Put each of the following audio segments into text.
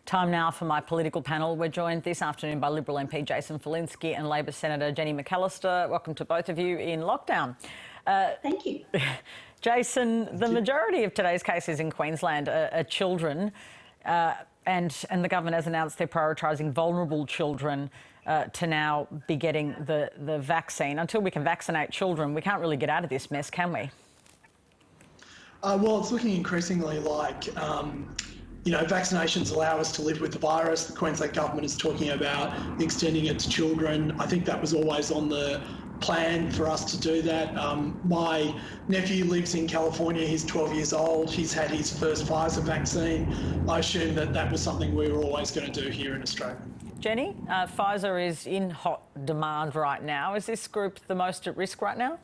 Time now for my political panel. We're joined this afternoon by Liberal MP Jason Falinski and Labor Senator Jenny McAllister. Welcome to both of you in lockdown. Thank you. Jason, the majority of today's cases in Queensland are children, and the government has announced they're prioritising vulnerable children to now be getting the vaccine. Until we can vaccinate children, we can't really get out of this mess, can we? Well, it's looking increasingly like vaccinations allow us to live with the virus. The Queensland government is talking about extending it to children. I think that was always on the plan for us to do that. My nephew lives in California. He's 12 years old. He's had his first Pfizer vaccine. I assume that was something we were always going to do here in Australia. Jenny, Pfizer is in hot demand right now. Is this group the most at risk right now?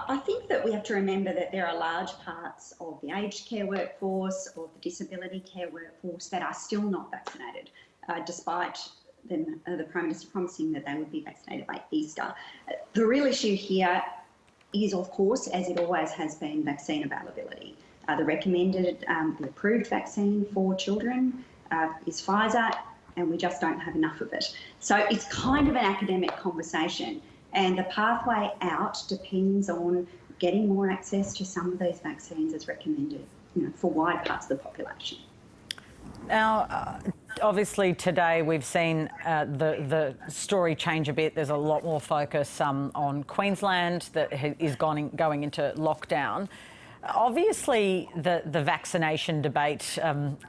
I think that we have to remember that there are large parts of the aged care workforce or the disability care workforce that are still not vaccinated, despite the Prime Minister promising that they would be vaccinated by Easter. The real issue here is, of course, as it always has been, vaccine availability. The recommended, the approved vaccine for children is Pfizer, and we just don't have enough of it. So it's kind of an academic conversation. And the pathway out depends on getting more access to some of these vaccines as recommended, for wide parts of the population. Now, obviously today we've seen the story change a bit. There's a lot more focus on Queensland that is going into lockdown. Obviously, the vaccination debate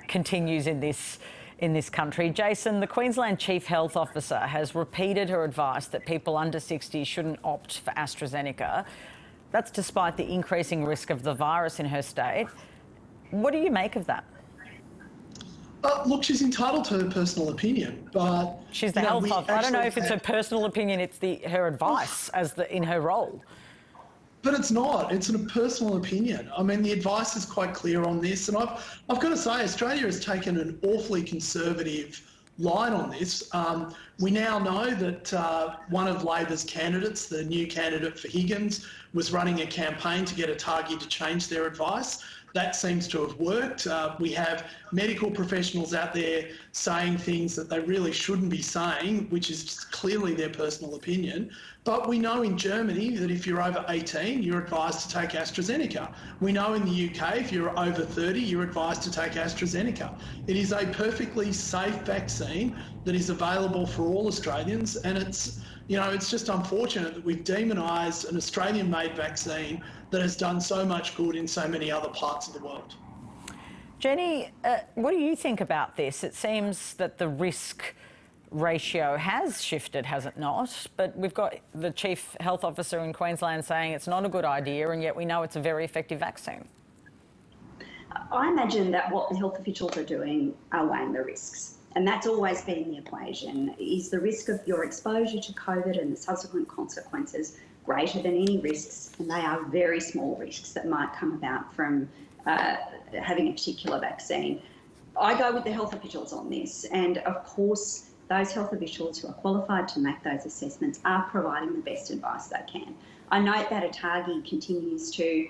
continues in this country. Jason, the Queensland Chief Health Officer has repeated her advice that people under 60 shouldn't opt for AstraZeneca. That's despite the increasing risk of the virus in her state. What do you make of that? Look, she's entitled to her personal opinion, but... She's the health officer. I don't know if it's her personal opinion, it's her advice in her role. But it's not. It's a personal opinion. I mean, the advice is quite clear on this. And I've got to say, Australia has taken an awfully conservative line on this. We now know that one of Labor's candidates, the new candidate for Higgins, was running a campaign to get Atagi to change their advice. That seems to have worked. We have medical professionals out there saying things that they really shouldn't be saying, which is just clearly their personal opinion. But we know in Germany that if you're over 18, you're advised to take AstraZeneca. We know in the UK, if you're over 30, you're advised to take AstraZeneca. It is a perfectly safe vaccine that is available for all Australians, and it's just unfortunate that we've demonised an Australian-made vaccine that has done so much good in so many other parts of the world. Jenny, what do you think about this? It seems that the risk ratio has shifted, has it not? But we've got the Chief Health Officer in Queensland saying it's not a good idea, and yet we know it's a very effective vaccine. I imagine that what the health officials are doing are weighing the risks. And that's always been the equation. Is the risk of your exposure to COVID and the subsequent consequences greater than any risks? And they are very small risks that might come about from having a particular vaccine. I go with the health officials on this. And of course, those health officials who are qualified to make those assessments are providing the best advice they can. I note that Atagi continues to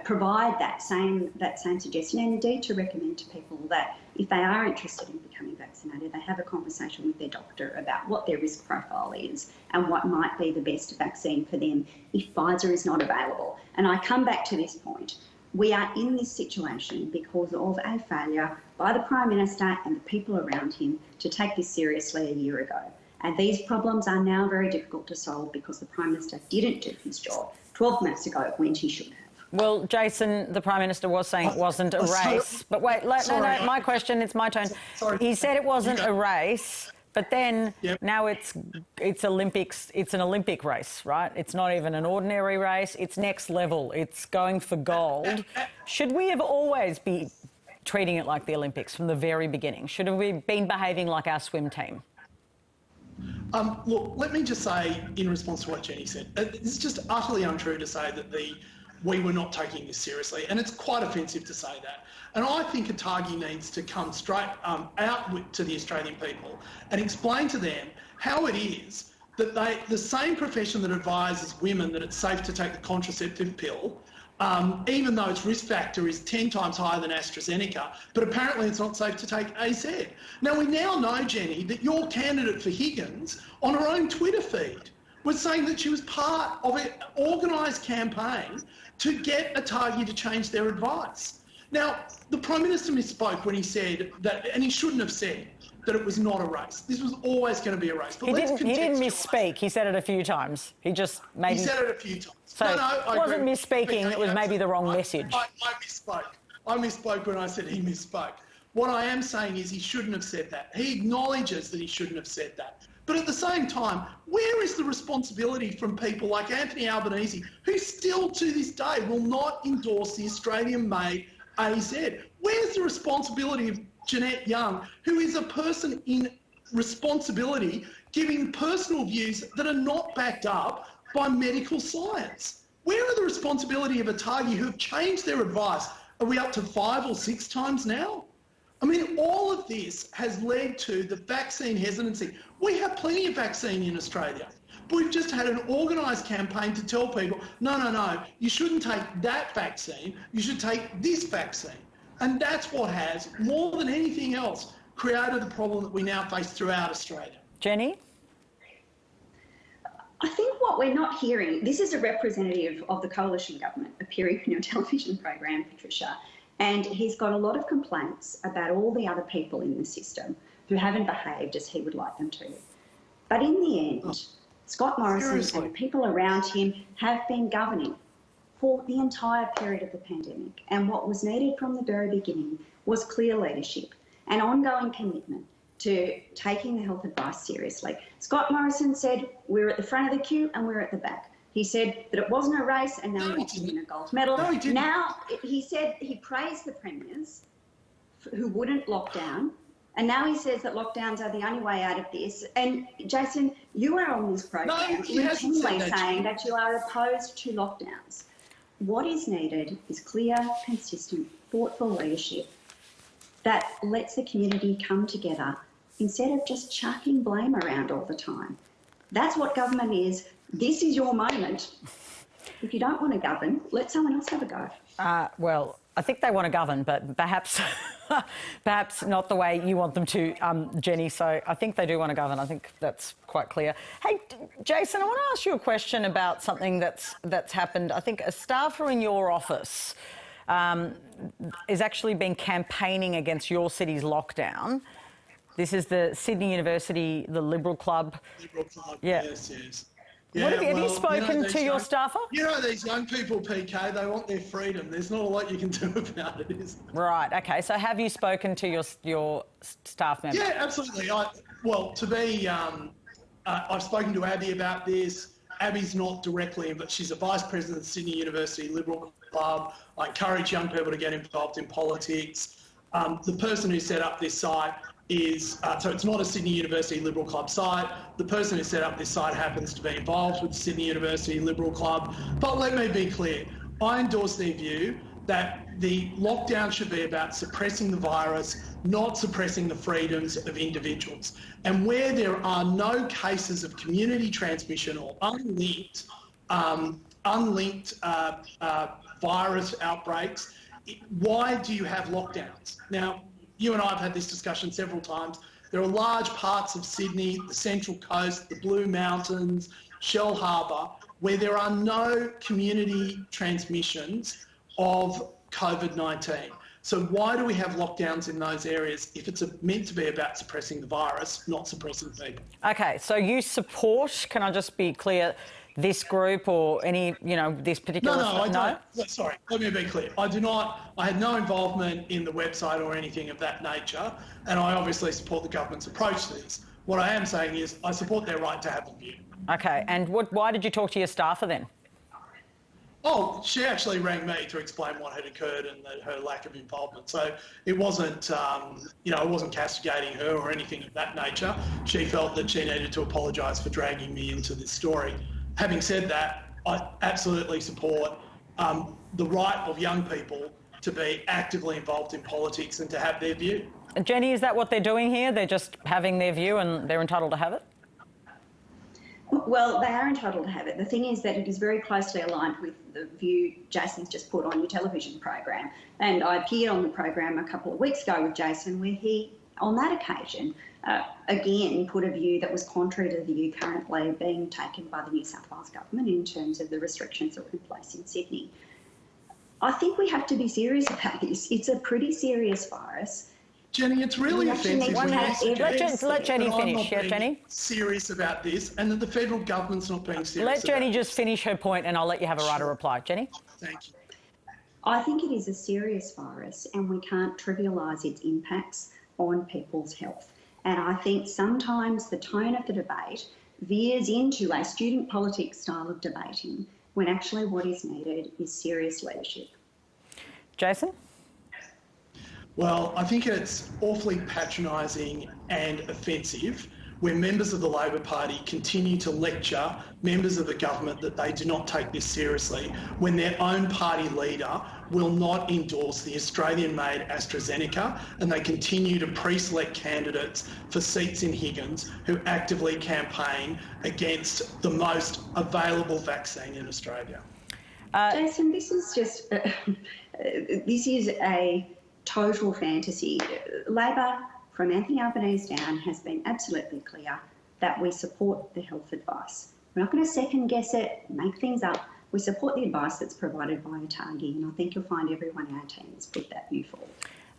provide that same suggestion, and indeed to recommend to people that if they are interested in becoming vaccinated, they have a conversation with their doctor about what their risk profile is and what might be the best vaccine for them if Pfizer is not available. And I come back to this point. We are in this situation because of a failure by the Prime Minister and the people around him to take this seriously a year ago. And these problems are now very difficult to solve because the Prime Minister didn't do his job 12 months ago when he should have. Well, Jason, the Prime Minister was saying it wasn't a race. But wait, no, my question, it's my turn. Sorry. He said it wasn't a race, but then now it's Olympics. It's an Olympic race, right? It's not even an ordinary race. It's next level. It's going for gold. Should we have always be treating it like the Olympics from the very beginning? Should we have been behaving like our swim team? Look, let me just say, in response to what Jenny said, it's just utterly untrue to say that we were not taking this seriously, and it's quite offensive to say that. And I think Atagi needs to come straight out to the Australian people and explain to them how it is that the same profession that advises women that it's safe to take the contraceptive pill even though its risk factor is 10 times higher than AstraZeneca, but apparently it's not safe to take AZ. Now, we now know, Jenny, that your candidate for Higgins, on her own Twitter feed, was saying that she was part of an organised campaign to get ATAGI to change their advice. Now, the Prime Minister misspoke when he said that, and he shouldn't have said, that it was not a race. This was always going to be a race. But he didn't misspeak. He said it a few times. He just maybe... He said it a few times. So I it wasn't agree. misspeaking, it was maybe the wrong message. I misspoke. I misspoke when I said he misspoke. What I am saying is he shouldn't have said that. He acknowledges that he shouldn't have said that. But at the same time, where is the responsibility from people like Anthony Albanese, who still to this day will not endorse the Australian-made AZ? Where's the responsibility of Jeanette Young, who is a person in responsibility, giving personal views that are not backed up by medical science? Where are the responsibility of ATAGI, who have changed their advice? Are we up to 5 or 6 times now? I mean, all of this has led to the vaccine hesitancy. We have plenty of vaccine in Australia, but we've just had an organised campaign to tell people, no, you shouldn't take that vaccine, you should take this vaccine. And that's what has, more than anything else, created the problem that we now face throughout Australia. Jenny? I think what we're not hearing, this is a representative of the coalition government appearing on your television program, Patricia, and he's got a lot of complaints about all the other people in the system who haven't behaved as he would like them to. But in the end, Scott Morrison and people around him have been governing for the entire period of the pandemic. And what was needed from the very beginning was clear leadership and ongoing commitment to taking the health advice seriously. Scott Morrison said we're at the front of the queue and we're at the back. He said that it wasn't a race and now he wants to win a gold medal. No, he didn't. Now he said he praised the premiers who wouldn't lock down, and now he says that lockdowns are the only way out of this. And Jason, you are on this program routinely saying that you are opposed to lockdowns. What is needed is clear, consistent, thoughtful leadership that lets the community come together instead of just chucking blame around all the time. That's what government is. This is your moment. If you don't want to govern, let someone else have a go. Well, I think they want to govern, but perhaps perhaps not the way you want them to, Jenny. So I think they do want to govern. I think that's quite clear. Hey, Jason, I want to ask you a question about something that's happened. I think a staffer in your office is actually been campaigning against your city's lockdown. This is the Sydney University, the Liberal Club. Liberal Club, yeah. Yes. Yeah, have you spoken to your staffer? You know, these young people, PK, they want their freedom. There's not a lot you can do about it, is there? Right, OK. So have you spoken to your staff member? Yeah, absolutely. I've spoken to Abby about this. Abby's not directly, but she's a vice president of Sydney University Liberal Club. I encourage young people to get involved in politics. The person who set up this site is, so it's not a Sydney University Liberal Club site. The person who set up this site happens to be involved with the Sydney University Liberal Club. But let me be clear, I endorse their view that the lockdown should be about suppressing the virus, not suppressing the freedoms of individuals. And where there are no cases of community transmission or unlinked virus outbreaks, why do you have lockdowns? Now, you and I have had this discussion several times. There are large parts of Sydney, the Central Coast, the Blue Mountains, Shell Harbour, where there are no community transmissions of COVID-19. So why do we have lockdowns in those areas if it's meant to be about suppressing the virus, not suppressing people? OK, so you support, can I just be clear, this group or any, this particular... No, I don't. Sorry, let me be clear. I do not, I had no involvement in the website or anything of that nature, and I obviously support the government's approach to this. What I am saying is I support their right to have a view. OK, and why did you talk to your staffer then? Oh, she actually rang me to explain what had occurred and her lack of involvement. So it wasn't, I wasn't castigating her or anything of that nature. She felt that she needed to apologise for dragging me into this story. Having said that, I absolutely support the right of young people to be actively involved in politics and to have their view. Jenny, is that what they're doing here? They're just having their view and they're entitled to have it? Well, they are entitled to have it. The thing is that it is very closely aligned with the view Jason's just put on your television program. And I appeared on the program a couple of weeks ago with Jason where he, on that occasion, again put a view that was contrary to the view currently being taken by the New South Wales government in terms of the restrictions that were in place in Sydney. I think we have to be serious about this. It's a pretty serious virus. Jenny, it's really offensive when you suggest let Jenny that I'm finish. not Yeah, being Jenny? serious about this and that the federal government's not being serious Let Jenny about just finish her point and I'll let you have a right to reply. Jenny? Thank you. I think it is a serious virus and we can't trivialise its impacts on people's health. And I think sometimes the tone of the debate veers into a student politics style of debating when actually what is needed is serious leadership. Jason? Well, I think it's awfully patronising and offensive when members of the Labor Party continue to lecture members of the government that they do not take this seriously when their own party leader will not endorse the Australian-made AstraZeneca and they continue to pre-select candidates for seats in Higgins who actively campaign against the most available vaccine in Australia. Jason, this is just, this is a total fantasy. Labor, from Anthony Albanese down, has been absolutely clear that we support the health advice. We're not going to second guess it, make things up. We support the advice that's provided by ATAGI, and I think you'll find everyone in our team has put that view forward.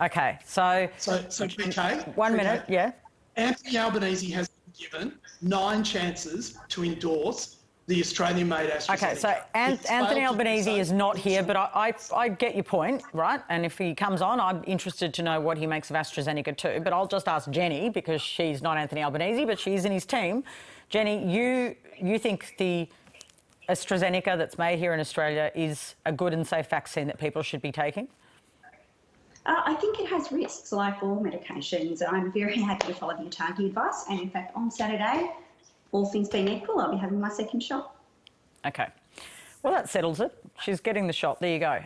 Okay, so BK, 1 minute, yeah. Anthony Albanese has been given 9 chances to endorse the Australian-made AstraZeneca. Okay, so Anthony Albanese is not here, but I get your point, right? And if he comes on, I'm interested to know what he makes of AstraZeneca too. But I'll just ask Jenny, because she's not Anthony Albanese, but she's in his team. Jenny, you think the AstraZeneca that's made here in Australia is a good and safe vaccine that people should be taking? I think it has risks, like all medications. I'm very happy to follow the ATAGI advice, and in fact, on Saturday, all things being equal, I'll be having my second shot. Okay. Well, that settles it. She's getting the shot. There you go.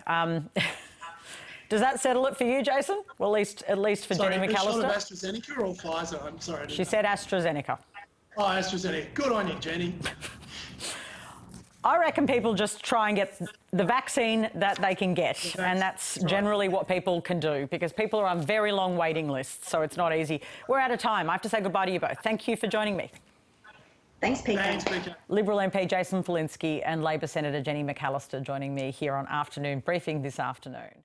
Does that settle it for you, Jason? Well, at least for Jenny McAllister. Sorry, a shot of AstraZeneca or Pfizer? I'm sorry. She said AstraZeneca. Oh, AstraZeneca. Good on you, Jenny. I reckon people just try and get the vaccine that they can get, and that's generally what people can do, because people are on very long waiting lists, so it's not easy. We're out of time. I have to say goodbye to you both. Thank you for joining me. Thanks, PK. Thanks, PK. Liberal MP Jason Falinski and Labor Senator Jenny McAllister joining me here on Afternoon Briefing this afternoon.